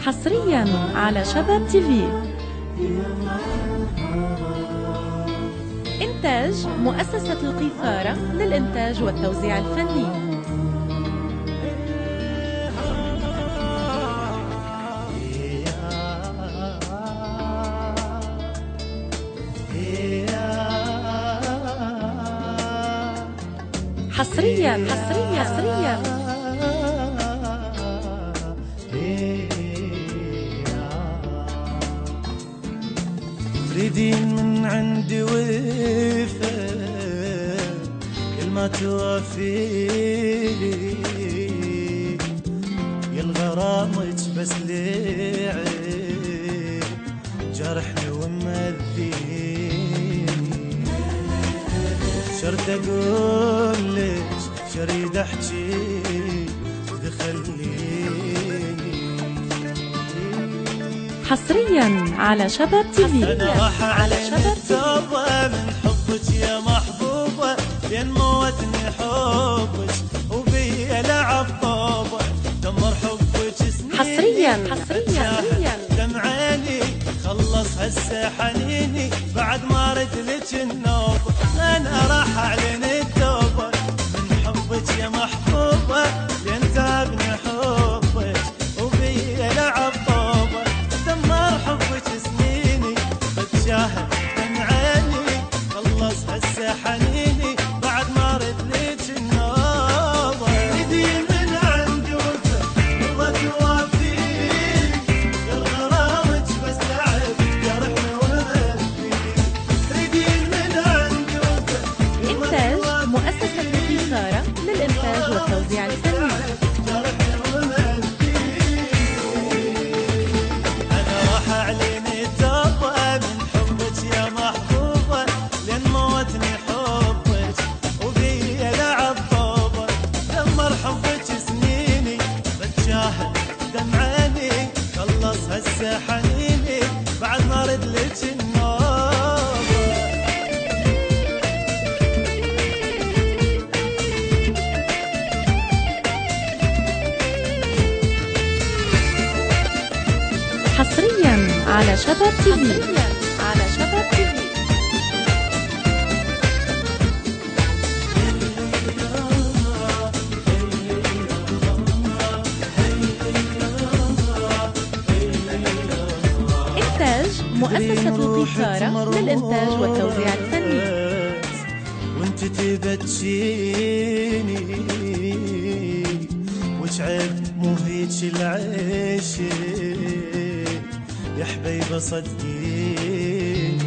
حصريا على شباب تي في. إنتاج مؤسسة القيثارة للإنتاج والتوزيع الفني. حصريا تريدين من عندي وفا كل ما توافيلي يا الغرامك بس لي عيب جرحني ومذيني شرط اقول لك شريد احكي تخليني. حصريا على شباب تي في. أنا راح على التوبة من حبك يا محبوبة لين موتني حبك وبيا لعب طوبة دمر حبك سنين. حصريا دمع عيني خلص هسه حنيني بعد ما ردلك النوبة. أنا راح أعلن التوبة من حبك يا محبوبة لين تعبني حبك وبيا لعب طوبة دمر حبك سنيني بتشاهد دمع عيني خلص هسه حنيني بعد ما ردلك النوبة. تريدين من عندي وفا وما توافيني يا الغرامك بس تعب جرحني ومذيني. تريدين من عندي وفا إنتاج مؤسسة القيثارة للإنتاج والتوزيع الفني. أنا راح أعلن التوبة من حبك يا محبوبة لين موتني حبك وبيا لعب طوبة دمر حبك سنيني بتشاهد دمع عيني خلص هسه حنيني بعد ما ردلك النوبة. حصريا على شباب تي في. إنتاج مؤسسة القيثارة للإنتاج والتوزيع الفني. وانت تبتشيني وش عيب مو هيج العيش يا حبيبه صدقيني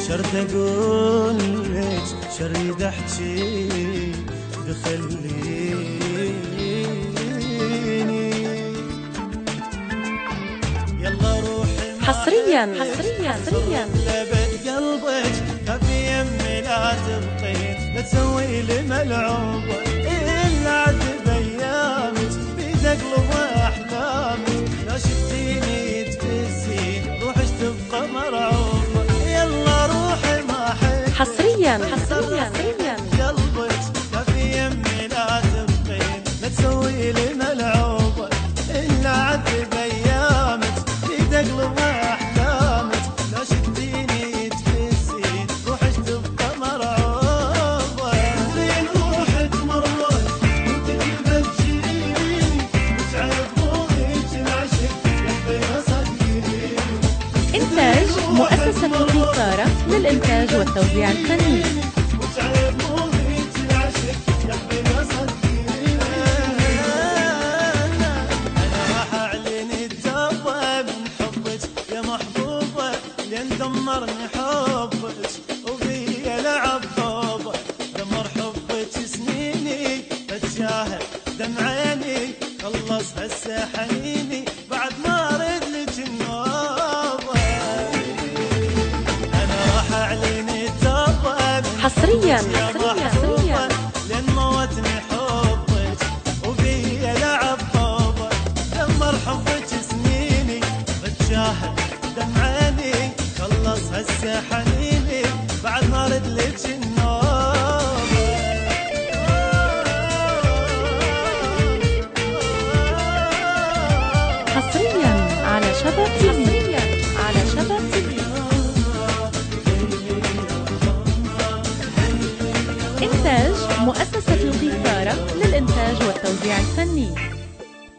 شرط اقول لك شريد احكي تخليني. يلا روحي حصريا لبت قلبك خفي يمي لا تبقين لا تسوي لي ملعوبة إلا عذب أيامك بيد أقلب أحلامك لا شفتيني تفزين روحش تبقى مرعوبة. يلا روحي ما حد حصريا قلبك خفي يمي لا تبقين لا تسوي لي ملعوبة إلا عذب أيامك بيد أقلب أحلامك لا شفتيني تفزين روحش تبقى مرعوبة. زين روحك مرات وانت تبتشيني وتعب روحك العشق يا حبيبة صدقيني. إنتاج مؤسسة القيثارة للإنتاج والتوزيع الفني. وتعب روحك العشق يا حبيبة صدقيني. أنا راح أعلن التوبة من حبك يا محبوبة لين دمرني حبك وبيا لعب طوبة دمر حبك سنيني بتشاهد دمع عيني خلص هسه حنيني بعد ما ردلك النوبة. أنا راح أعلن التوبة من حصريا لين موتني حبك وبيا لعب طوبة دمر حبك سنيني بتشاهد دمع عيني خلص هسه حنيني بعد ما ردلك النوبة. شباب تي في. حصريا على شباب تي في. إنتاج مؤسسة القيثارة للإنتاج والتوزيع الفني.